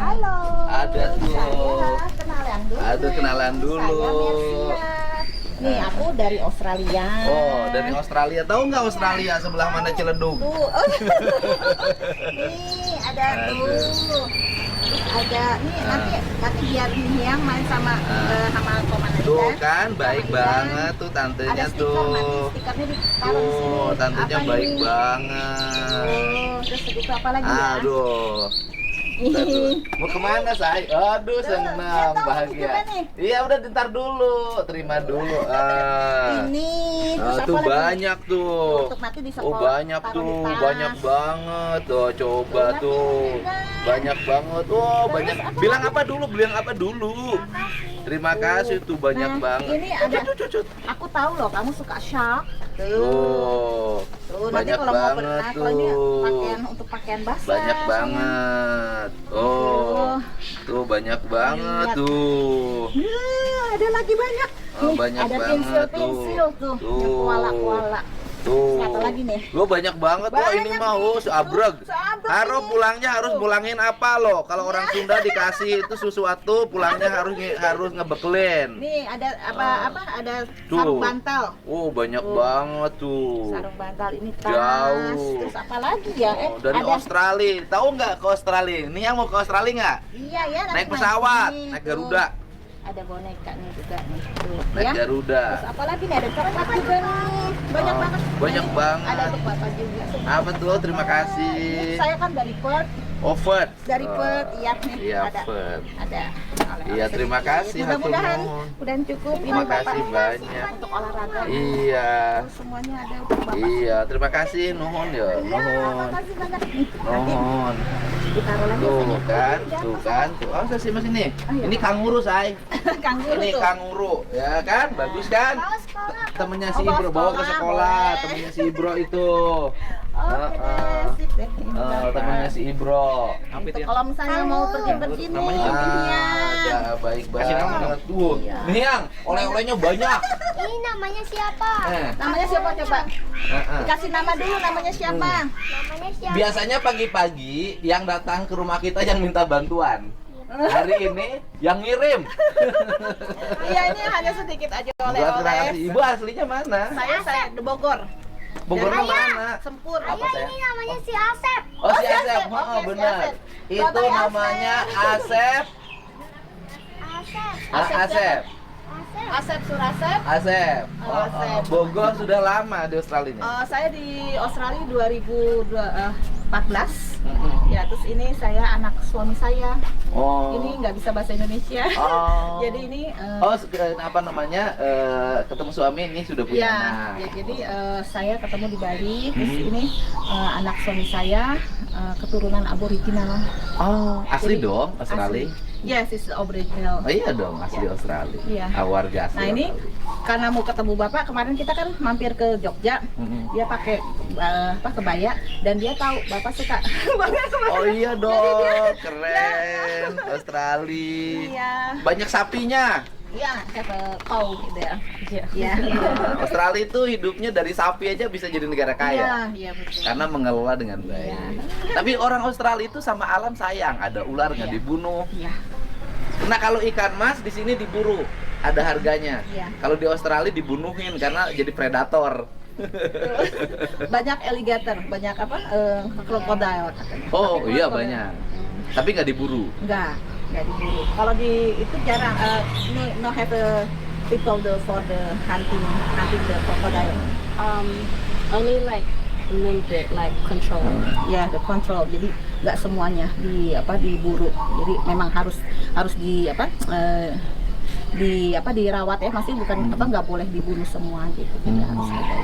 Halo. Ada tuh. Saya kenalan dulu. Aduh, kenalan dulu. Saya Mercia. Nih, aku dari Australia. Oh, dari Australia. Tahu nggak Australia sebelah mana Ciledug? Tuh. Nih, ada tuh. Terus ada nih nanti biar yang main sama Komandan. Tuh kan, baik banget tuh tantenya Ada stiker, tuh. nanti stikernya ditaruh di sini. Tuh, tantenya Apa baik nih? banget. Oh, terus itu apa lagi ya? Aduh. Aduh. Mau kemana, Say? Aduh, senang, lihat dong, bahagia. ini gimana nih? Iya, udah ntar dulu, terima dulu. Ini terus apa Tuh lagi? banyak tuh. Untuk nanti di Oh, sekolah, banyak taruh tuh, di tas. banyak banget. Tuh, coba Lihat tuh. ini, guys. Banyak banget. Oh, Terus banyak. apa Bilang lagi? apa dulu? Bilang apa dulu? Terima kasih tuh, banyak Nah, banget. ini ada. Cut. Aku tahu loh, kamu suka shark. Tuh. Tuh, nanti Banyak kalau mau banget kalau ini tuh. pakaian untuk pakaian basah. Banyak sayang. banget. Oh. Tuh banyak banget Lihat. tuh. Ada lagi banyak. Oh, Nih, banyak ada banget pensil-pensil tuh. Yang koala-koala. Tuh. Apa lagi nih? Lo banyak banget loh ini Banyak mah, nih. oh, seabreg. Tuh, seabreg Harus ini. pulangnya harus Tuh. pulangin apa loh? Kalau orang Sunda dikasih itu sesuatu, pulangnya harus ngebekelin. Nih ada ada Tuh. sarung bantal. Oh, banyak Tuh. banget tuh. Sarung bantal ini tas. Jauh. Terus apa lagi ya? Oh, dari ada. Australia. Tahu nggak ke Australia? Ini yang mau ke Australia nggak? Iya ya. nanti Naik pesawat, sini. naik Tuh. Garuda. Ada boneka nih juga nih. Tuh, Naik ya. Garuda. Terus apa lagi nih? Ada coklat juga nih. Banyak Oh, banget. banyak Ini banget. Ada untuk bapak juga. Apa tuh? Terima kasih. Ini saya kan dari Perth. Oven. Dari Perth, iya nih. Iya, ada. Oven. Ada. Iya, terima kasih, Mudah-mudahan hatur nuhun. udah cukup. Ini Terima bapak kasih banyak. untuk olahraga. Iya. Terus semuanya ada untuk bapak. Iya, terima kasih nuhun ya. Iya, Nuhun. makasih banyak nih. Nanti Nuhun. ditaruh lagi Tuh sayang. kan, Jatuh, tuh kan. Tuh, oh, saya sih mas ini. Ayo. Ini kanguru, say. Kanguru Ini tuh. kanguru, ya kan? Bagus kan? Temennya si Oh, bawa Ibro, bawa ke sekolah, sekolah. boleh. Temennya si Ibro itu. Oke Heeh. deh, sip deh. Ini Temennya si Ibro. Untuk kalau misalnya mau pergi-pergi nih, shoppingnya. Ada baik Kasih nama banget. Tuh, Iya. nih yang oleh-olehnya banyak. Ini namanya siapa? Namanya siapa coba? Heeh. Dikasih nama dulu, namanya siapa? Namanya siapa? Biasanya pagi-pagi yang datang ke rumah kita yang minta bantuan. Hari ini yang ngirim. Iya, ini hanya sedikit aja Buat terima oleh-oleh. kasih. Ibu aslinya mana? Saya di Bogor. Bogor Dari mana? Sempur. Apa saya? Ini namanya si Asep. Oh, si si Asep. Asep. Oke, Oh, si benar. Asep. Itu Bye-bye, namanya Asep. Asep. Asep Asep. Asep. Asep Surasep. Asep. Oh, Asep. Bogor sudah lama di Australia. Saya di Australia 2014. Mm-mm. Ya, terus ini saya anak suami saya. Oh. Ini nggak bisa bahasa Indonesia. Oh. Jadi ini Oh, apa namanya? Ketemu suami ini sudah punya ya, anak. jadi saya ketemu di Bali. Terus Hmm. ini anak suami saya keturunan aboriginal. Oh, asli Jadi, dong Australia. Asli. Yes, it's original. Oh iya dong, asli Ya. Australia. Iya. Warga asli. Nah ini Australia. karena mau ketemu bapak kemarin kita kan mampir ke Jogja. Mm-mm. Dia pakai kebaya dan dia tahu bapak suka banget kebaya. Oh iya Jadi dong, dia- keren. Australia. Iya. Banyak sapinya. Iya, have a cow there. Iya. Nah, Australia itu hidupnya dari sapi aja bisa jadi negara Iya, kaya. iya betul. Karena mengelola dengan baik. Iya. Tapi orang Australia itu sama alam sayang. Ada ular nggak Iya. dibunuh. Iya. Nah kalau ikan mas di sini diburu, ada harganya. Iya. Kalau di Australia dibunuhin karena jadi predator. Banyak alligator, banyak apa? Krokodil katanya. Oh Tapi iya krokodil- banyak. Tapi nggak diburu. Enggak diburu. Kalau di itu jarang no have a people for the hunting the crocodile. Only like a little bit like control. Ya, the control. Jadi nggak semuanya diburu. Jadi memang harus dirawat ya, masih bukan nggak boleh dibunuh semua gitu. Jadi harus ada.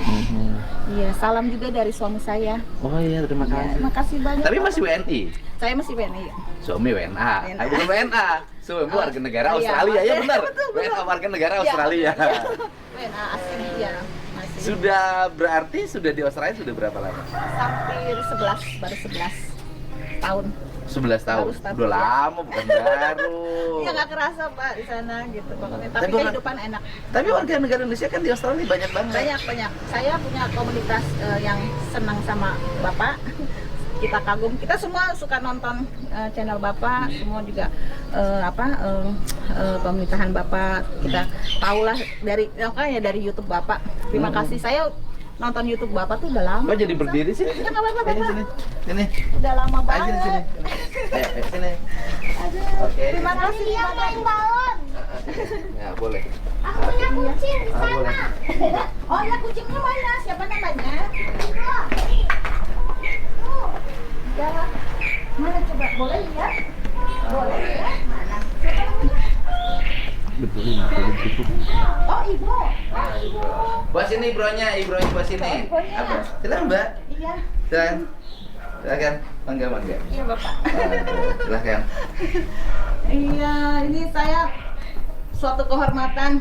Iya, salam juga dari suami saya. Oh iya terima Ya, kasih. terima kasih banyak. Tapi masih WNI. Saya masih WNI. Suami WNA. WNA. Bukan WNA. Suami warga negara Iya, Australia ya betul, benar. betul. WNA warga negara Iya, Australia. iya. WNA asli ya. Masih. Sudah berarti sudah di Australia sudah berapa lama? Hampir 11, baru 11 tahun. 11 tahun. Baru start, Udah ya. lama bukan baru. Ya nggak kerasa Pak di sana gitu pokoknya. Tapi Tapi orang- kehidupan enak. Tapi warga negara Indonesia kan di Australia banyak banget. Banyak. Saya punya komunitas yang senang sama Bapak. kita kagum. Kita semua suka nonton channel Bapak, semua juga pemerintahan Bapak. Kita tahulah dari YouTube Bapak. Terima kasih. Saya nonton YouTube Bapak tuh udah lama. Kok jadi berdiri sih? Ya nggak apa-apa, Sini, Bapak. sini. Sini. Udah lama Ayo, banget. sini. Ayo, sini. Aduh, Oke. terima kasih Dia Bapak. main balon. Ya, boleh. Aku punya kucing di Boleh. sana. Oh ya, kucingnya mana? Siapa namanya? Ya, mana coba? Boleh lihat? Boleh ya? Mana? Oh, Ibu. Oh, Ibu. Buat sini bronya, buat sini. Oh, ibunya. Apa? Silakan Mbak. Iya. Silakan. Silakan. Mangga. Iya, Bapak. Silakan. Iya, ini saya suatu kehormatan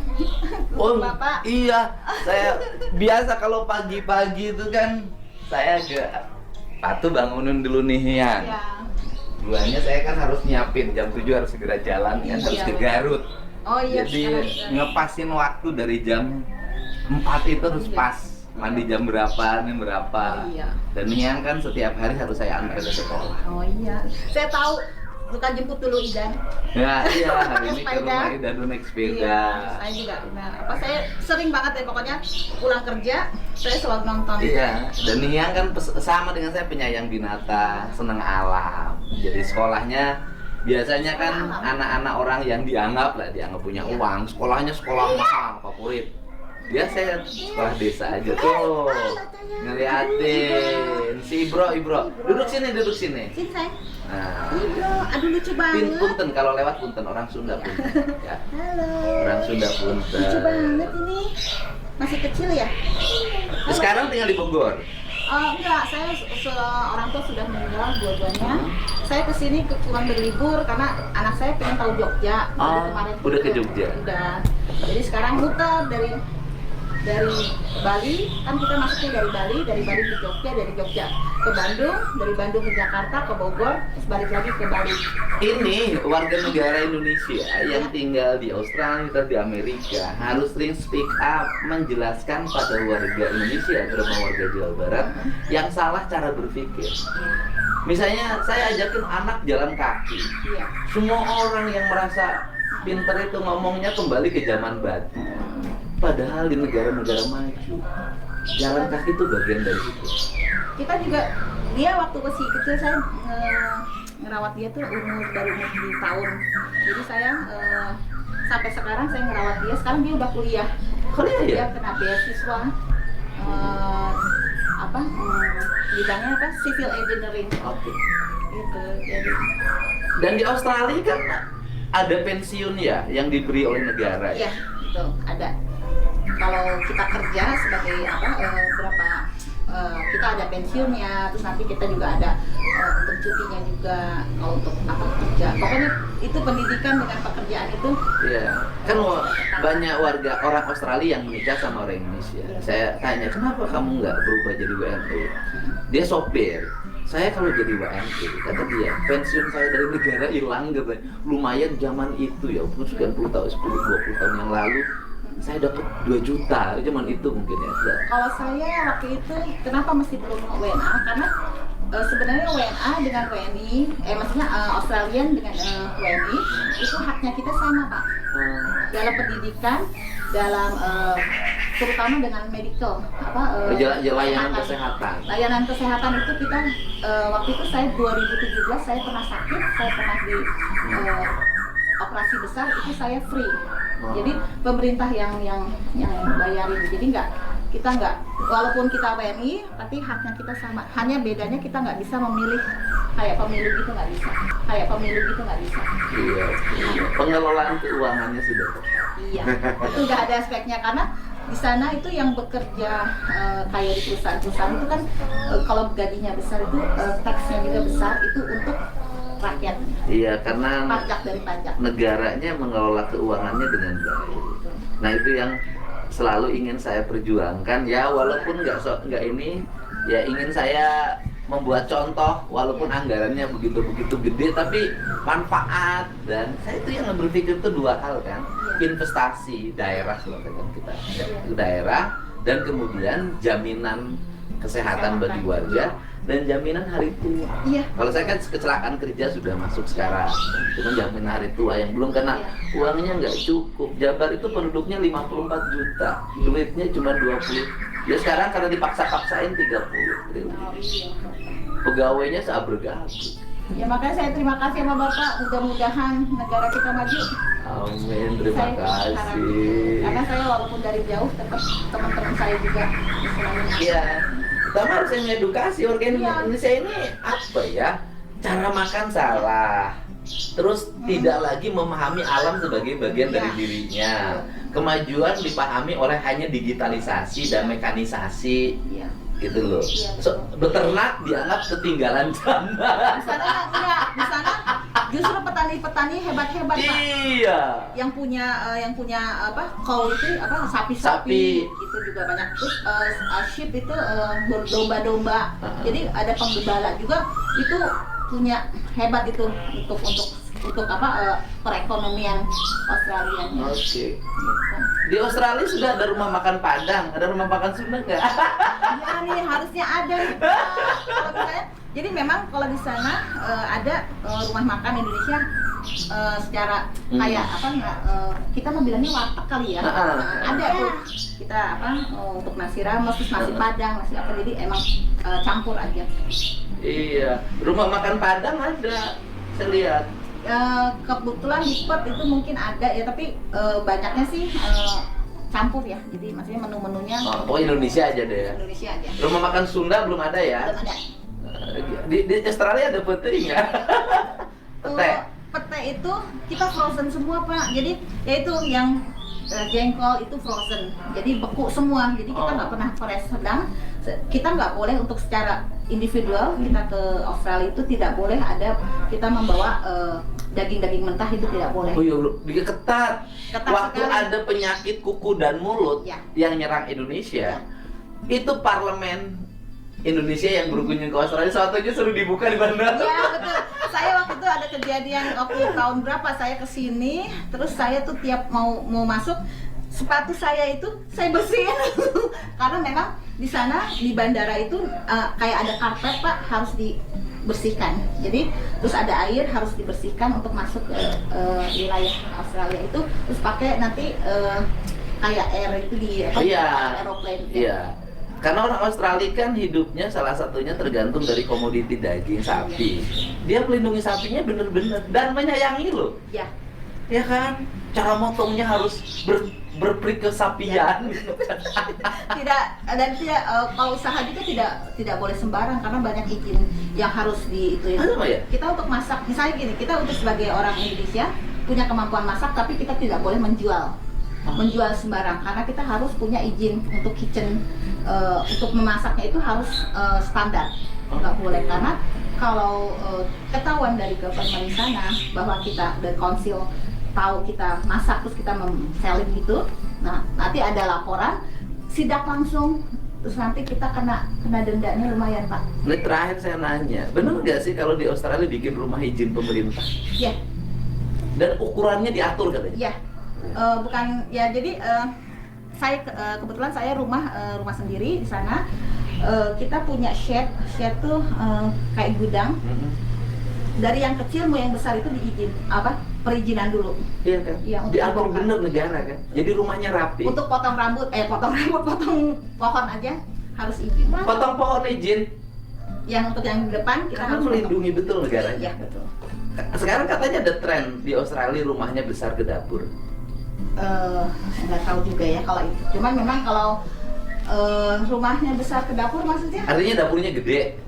untuk Bapak. Iya. Saya biasa kalau pagi-pagi itu kan saya agak patuh bangunin dulu nih Yan. Iya. Duanya saya kan harus nyiapin jam 7 harus segera jalan kan, harus Iya. ke Garut. Oh iya. Jadi sekarang. ngepasin waktu dari jam 4 itu harus Iya. pas. Mandi jam berapa, nih berapa. Iya. Dan Nian kan setiap hari harus saya antar ke sekolah. Oh iya. Saya tahu suka jemput dulu Idan. Ya, iya, hari ini ke Sepeda. rumah Ida dulu naik sepeda. Iya, saya juga. Nah, saya sering banget ya pokoknya pulang kerja saya selalu nonton. Iya, dan Nian kan sama dengan saya penyayang binatang, senang alam. Jadi sekolahnya biasanya kan anak-anak orang yang dianggap punya Iya. uang, sekolahnya sekolah mahal, favorit. Dia saya sekolah desa aja tuh, ngeliatin si Ibro, duduk sini. Sini saya. Nah, Ini bro, aduh lucu banget. punten kalau lewat punten orang Sunda punten. Ya, Halo. orang Sunda punten. Lucu banget ini. Masih kecil ya? Sekarang tinggal di Bogor. Oh enggak, saya orang tua sudah meninggal dua-duanya. Saya kesini kurang berlibur karena anak saya pengen tahu Jogja. Oh, udah ke Jogja. Udah. Jadi sekarang muter dari Bali, kan kita masuknya dari Bali ke Jogja, dari Jogja ke Bandung, dari Bandung ke Jakarta, ke Bogor, terus balik lagi ke Bali. Ini warga negara Indonesia yang tinggal di Australia atau di Amerika harus sering speak up menjelaskan pada warga Indonesia, terutama warga Jawa Barat yang salah cara berpikir. Misalnya saya ajakin anak jalan kaki, Iya. semua orang yang merasa pinter itu ngomongnya kembali ke zaman batu. Padahal di negara-negara maju jalan kaki itu bagian dari itu. Kita juga, dia waktu masih kecil saya ngerawat dia tuh baru umur 7 tahun. Jadi saya sampai sekarang saya ngerawat dia. Sekarang dia udah kuliah. Kuliah ya? Dia kena beasiswa bidangnya apa? Civil engineering. Oke. Gitu. Jadi Dan di Australia kan ada pensiun ya yang diberi oleh negara ya. ya itu ada. Kalau kita kerja sebagai kita ada pensiunnya, terus nanti kita juga ada untuk cutinya juga, kalau untuk kerja. Pokoknya itu pendidikan dengan pekerjaan itu. Iya. Kan banyak warga orang Australia yang menikah sama orang Indonesia. Saya tanya, kenapa kamu nggak berubah jadi WNI? Dia sopir. Saya kalau jadi WNI, kata dia, pensiun saya dari negara hilang gitu. Lumayan zaman itu ya, 10 tahun, 10-20 tahun yang lalu. Saya dapat 2 juta, cuman itu mungkin ya. Kalau saya waktu itu kenapa masih belum WNA? Karena sebenarnya WNA dengan WNI, maksudnya Australian dengan WNI itu haknya kita sama Pak. Dalam pendidikan, dalam terutama dengan medical, Layanan kesehatan. Layanan kesehatan itu kita waktu itu saya 2017 saya pernah sakit, saya pernah di operasi besar itu saya free. Jadi pemerintah yang bayarin. Jadi kita nggak, walaupun kita WNI, tapi haknya kita sama. Hanya bedanya kita nggak bisa memilih kayak pemilu gitu, nggak bisa. Iya. Pengelolaan keuangannya sudah tepat. Iya. Itu nggak ada aspeknya karena di sana itu yang bekerja kayak di perusahaan-perusahaan itu kan kalau gajinya besar itu taksnya juga besar, itu untuk rakyat. Iya, karena Pajak dari pajak. negaranya mengelola keuangannya dengan baik. Nah itu yang selalu ingin saya perjuangkan ya, walaupun nggak ini ya, ingin saya membuat contoh walaupun anggarannya begitu gede tapi manfaat. Dan saya itu yang berpikir itu 2 hal kan, investasi daerah selatan kita ke daerah, dan kemudian jaminan kesehatan bagi warga dan jaminan hari tua. Iya. Kalau saya kan kecelakaan kerja sudah masuk sekarang, cuma jaminan hari tua yang belum kena uangnya nggak cukup. Jabar itu penduduknya 54 juta, duitnya cuma 20. Ya sekarang karena dipaksa-paksain 30 triliun. Oh, iya. Pegawainya seabrega. Ya makanya saya terima kasih sama Bapak, mudah-mudahan negara kita maju. Amin, terima Saya harap. kasih. Karena saya walaupun dari jauh tetap teman-teman saya juga selalu. Iya, pertama harus yang edukasi warga Iya. Indonesia ini apa ya? Cara makan salah, terus tidak lagi memahami alam sebagai bagian dari Iya. dirinya. Kemajuan dipahami oleh hanya digitalisasi dan mekanisasi, Iya. gitu loh. Iya, So, beternak dianggap ketinggalan zaman. Di sana enggak, di sana justru petani-petani hebat-hebat Pak. Iya. Yang punya apa? Cow itu apa? Sapi. Sapi-sapi itu juga banyak. Terus sheep itu domba-domba. Jadi ada penggembala juga itu punya hebat itu untuk apa perekonomian Australia. Oke. Di Australia sudah ada rumah makan Padang, ada rumah makan Sunda nggak? Ya nih harusnya ada nih Pak. Kalau misalnya, jadi memang kalau di sana ada rumah makan Indonesia secara kayak apa kita mau bilangnya warteg kali ya. Ada tuh kita apa untuk nasi rames, terus nasi Padang, nasi apa, jadi emang campur aja. Iya, rumah makan Padang ada, saya lihat. Kebetulan di Perth itu mungkin ada ya, tapi banyaknya sih campur ya. Jadi maksudnya menu-menunya Oh, Indonesia aja deh. Indonesia aja. Rumah makan Sunda belum ada ya? Belum ada. Di Australia ada pete nggak? Pete. Pete itu kita frozen semua Pak. Jadi yaitu yang jengkol itu frozen. Jadi beku semua. Jadi kita nggak pernah fresh. Sedang kita nggak boleh untuk secara individual kita ke Australia itu tidak boleh ada kita membawa daging-daging mentah, itu tidak boleh. Oh iya, dia ketat. Ketat Waktu sekali. ada penyakit kuku dan mulut Ya. yang nyerang Indonesia, itu parlemen Indonesia yang berkunjung ke Australia satunya suruh dibuka di bandara. Iya betul. Saya waktu itu ada kejadian waktu tahun berapa saya kesini, terus saya tuh tiap mau masuk sepatu saya itu saya bersihin karena memang di sana di bandara itu kayak ada karpet Pak, harus dibersihkan. Jadi terus ada air harus dibersihkan untuk masuk ke wilayah Australia itu, terus pakai nanti kayak air itu di Iya. aeroplane. Iya. Karena orang Australia kan hidupnya salah satunya tergantung dari komoditi daging sapi. Dia melindungi sapinya bener-bener dan menyayangi loh. Ya. Ya kan? Cara motongnya harus berperi kesapian. Tidak dan tidak kalau usaha juga tidak boleh sembarang karena banyak izin yang harus di itu ya. Apa ya? Kita untuk masak misalnya gini, kita untuk sebagai orang Indonesia punya kemampuan masak tapi kita tidak boleh menjual sembarang karena kita harus punya izin untuk kitchen untuk memasaknya itu harus standar, nggak boleh karena kalau ketahuan dari government di sana bahwa kita the council tahu kita masak terus kita selling gitu, nah nanti ada laporan sidak langsung, terus nanti kita kena dendanya lumayan Pak. Ini terakhir saya nanya, bener nggak sih kalau di Australia bikin rumah izin pemerintah? Ya, Dan ukurannya diatur katanya? ya, bukan ya jadi saya kebetulan saya rumah sendiri di sana. Kita punya shed tuh kayak gudang. Dari yang kecil mau yang besar itu perizinan dulu. Iya kan? Iya, untuk Diatur dibongkar. bener negara kan? Jadi rumahnya rapi. Untuk potong pohon aja harus izin. Potong pohon izin, Yang untuk yang di depan kita karena harus melindungi betul negaranya. Iya betul. Sekarang katanya ada tren di Australia rumahnya besar ke dapur. Nggak tahu juga ya kalau itu. Cuman memang kalau rumahnya besar ke dapur maksudnya? Artinya dapurnya gede.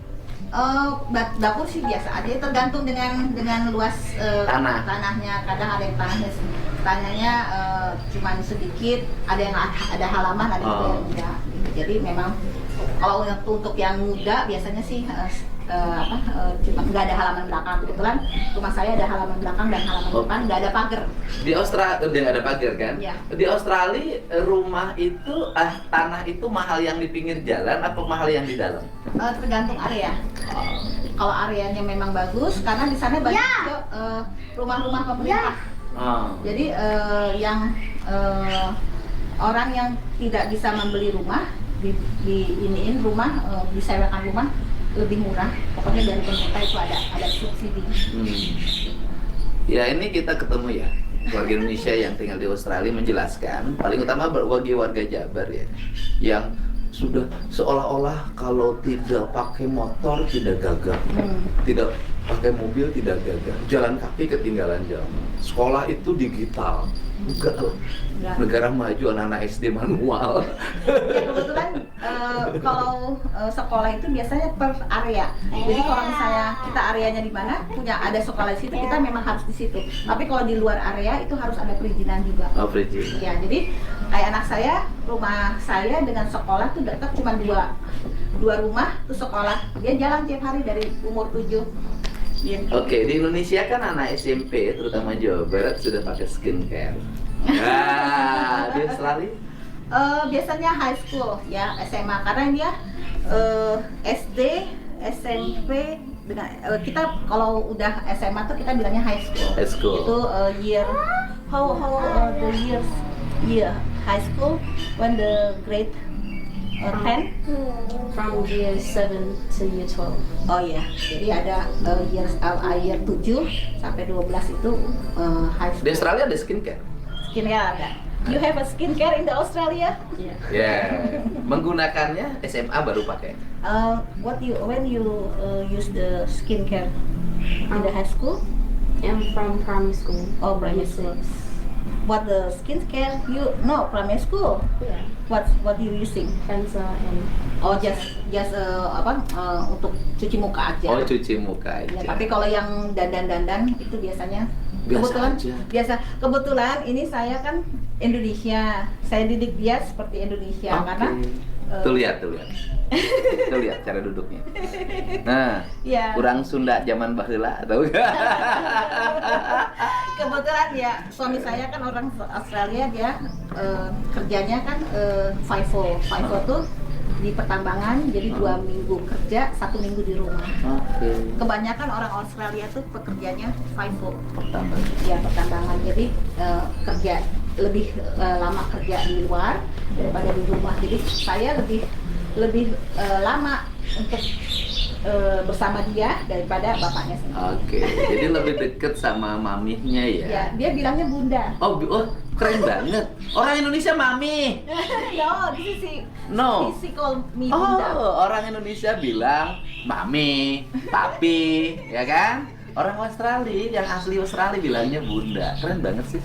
Dapur sih biasa aja, tergantung dengan luas tanahnya. Kadang ada yang tanahnya cuman sedikit, ada yang ada halaman, ada juga yang enggak. Jadi memang kalau untuk yang muda biasanya sih cuma nggak ada halaman belakang. Kebetulan rumah saya ada halaman belakang dan halaman depan, nggak ada pagar. Di Australia udah nggak ada pagar kan? Iya. Di Australia rumah itu tanah itu mahal yang di pinggir jalan atau mahal yang di dalam? Tergantung area. Kalau areanya memang bagus, karena di sana banyak juga rumah-rumah pemerintah. Jadi yang orang yang tidak bisa membeli rumah iniin rumah, disewakan rumah lebih murah. Pokoknya dari pemerintah itu ada subsidi. Ya ini kita ketemu ya warga Indonesia yang tinggal di Australia menjelaskan paling utama bagi warga Jabar ya yang sudah seolah-olah kalau tidak pakai motor tidak gagah, tidak pakai mobil tidak gagah, jalan kaki ketinggalan zaman, sekolah itu digital. Enggak, negara maju anak-anak SD manual. Ya kebetulan kalau sekolah itu biasanya per area. Jadi kalau misalnya kita areanya di mana punya ada sekolah di situ, kita memang harus di situ. Tapi kalau di luar area itu harus ada perizinan juga. Oh, perizinan. Ya, jadi kayak anak saya, rumah saya dengan sekolah tuh dekat cuma dua rumah tuh sekolah. Dia jalan tiap hari dari umur 7. Oke, di Indonesia kan anak SMP, terutama Jawa Barat sudah pakai skincare. Nah, di Australia? Biasanya high school ya, SMA karena dia SD, SMP dengan kita kalau udah SMA tuh kita bilangnya high school. High school. Itu year how the year high school when the grade 10. From year 7 to year 12. Oh ya, jadi ada year 7 sampai 12 itu high school. Di Australia ada skincare? Skincare ada. You have a skincare in the Australia? Yeah. Ya, menggunakannya SMA baru pakai. When you use the skincare in the high school? I'm from primary school. Oh, primary Year school. 6. What the skincare primary school? Yeah. What you using? Cleanser and Oh, just untuk cuci muka aja. Oh, cuci muka Ya, aja. tapi kalau yang dandan itu biasanya Biasa aja. kebetulan ini saya kan Indonesia. Saya didik dia seperti Indonesia Oke. karena Tuh lihat. Tuh lihat cara duduknya. Nah, ya, kurang Sunda zaman baheula atau enggak? kebetulan ya suami saya kan orang Australia, dia kerjanya kan FIFO tuh di pertambangan, jadi 2 minggu kerja, 1 minggu di rumah. Oke. Kebanyakan orang Australia tuh pekerjanya FIFO. Pertama. Ya, pertambangan, jadi kerja lebih lama kerja di luar daripada di rumah. Jadi saya lebih lama untuk bersama dia daripada bapaknya sendiri. Oke, jadi lebih deket sama mamihnya ya? Ya, dia bilangnya bunda. Oh, keren banget. Orang Indonesia mami. No, this is No. she call me bunda. Oh, orang Indonesia bilang mami, papi, ya kan? Orang Australia, yang asli Australia bilangnya bunda. Keren banget sih.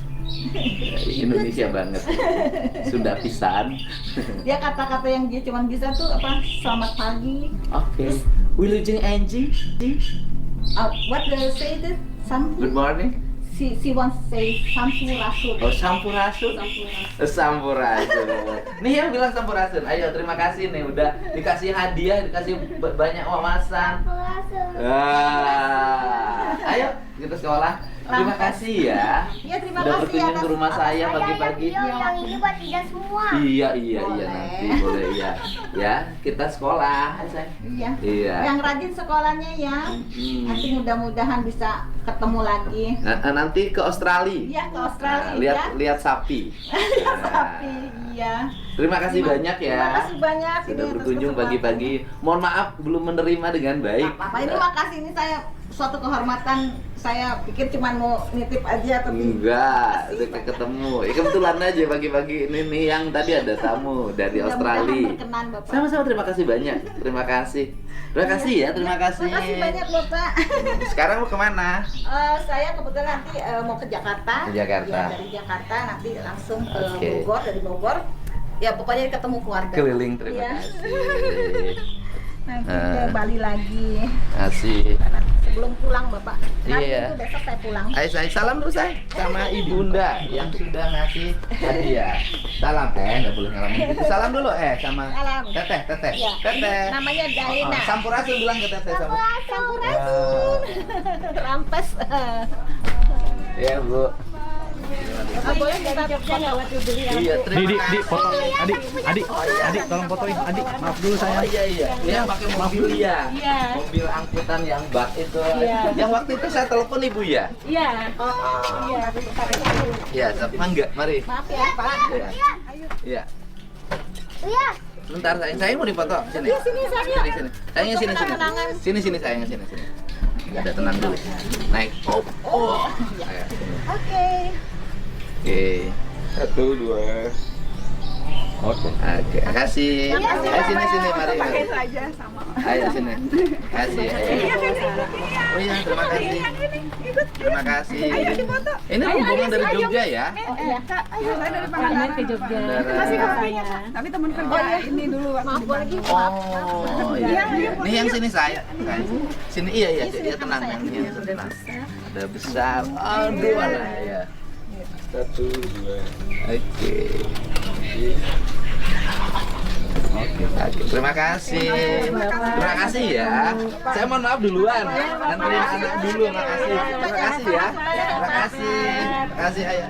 Indonesia banget. Sunda pisan. Dia kata-kata yang dia cuma bisa tuh apa? Selamat pagi. Oke. Wilujeng Angie. What they say this? Good morning. She wants say sampurasun. Oh, sampurasun. Sampurasun. Nih yang bilang sampurasun. Ayo, terima kasih nih udah dikasih hadiah, dikasih banyak wawasan. Ayo kita sekolah. Terima kasih ya. Ya, terima Udah kasih berkunjung ke rumah saya Ada pagi-pagi. yang ini buat kita semua. Iya Boleh. nanti boleh ya. Ya, kita sekolah. Say. Iya. Iya. Yang rajin sekolahnya ya. Nanti mudah-mudahan bisa ketemu lagi. Nanti ke Australia. Iya, ke Australia. Nah, lihat sapi. Lihat sapi. Iya. Terima kasih banyak ya. Terima kasih banyak Sudah ini atas berkunjung kesempatan. pagi-pagi. Mohon maaf belum menerima dengan baik. Nggak apa-apa, ini makasih, ini saya suatu kehormatan. Saya pikir cuma mau nitip aja tapi Enggak, makasih. udah ketemu. Ya, kebetulan aja pagi-pagi ini nih yang tadi ada tamu dari Mudah-mudahan Australia. berkenan, Bapak. Sama-sama, terima kasih banyak. Terima kasih. Terima kasih ya, terima kasih. Terima kasih banyak, Bapak. Sekarang mau kemana? Saya kebetulan nanti mau ke Jakarta. Ke Jakarta. Ya, dari Jakarta nanti langsung ke Oke. Bogor, dari Bogor. Ya pokoknya ketemu keluarga. Keliling, terima Iya. kasih. Nanti ke Bali lagi. Kasih. Karena sebelum pulang, Bapak. Nanti Iya. itu besok saya pulang. Ayo saya salam dulu saya sama ibunda yang sudah ngasih hadiah. Salam nggak boleh ngalamin gitu. Salam dulu sama Salam. teteh. Ya, Teteh. namanya Daina. Sampurasun bilang ke teteh sama. Sampurasun. Rampes. Ya bu. Boleh kita foto waktu beli yang Iya, Di foto adik tolong fotoin adik, maaf dulu saya. Oh iya. Dia pakai mobil ya. Iya. Mobil angkutan yang bak itu. Iya. Yang waktu itu saya telepon ibu ya. Iya. Iya, Iya, mangga, mari. maaf ya, Pak. Iya. Iya. Iya. Sebentar sayang mau dipoto. Sini. Sini. Sayangnya sini. Sini sayangnya sini. Udah tenang dulu. Naik. Oh. Oke. Oke. 1, 2. Oke. Oke, kasih. Ayo sini mari. Pakai itu aja sama. Ayo sini. Kasih. Oh iya, terima kasih. Terima kasih. Ini rombongan dari Jogja ya? Oh iya. Ayo, saya dari Kami Pangandaran. ke Jogja. Masih kopinya. Tapi teman kerja ini dulu waktu Maaf di boleh lagi. Oh iya. Nih yang sini saya. Sini iya dia tenang yang tenang. Udah besar. Aduh alah ya. 1, 2. Oke. Terima kasih. Terima kasih ya. Saya mohon maaf duluan. Nanti anak dulu. Makasih. Terima kasih ya. Terima kasih. Terima kasih. Ayo.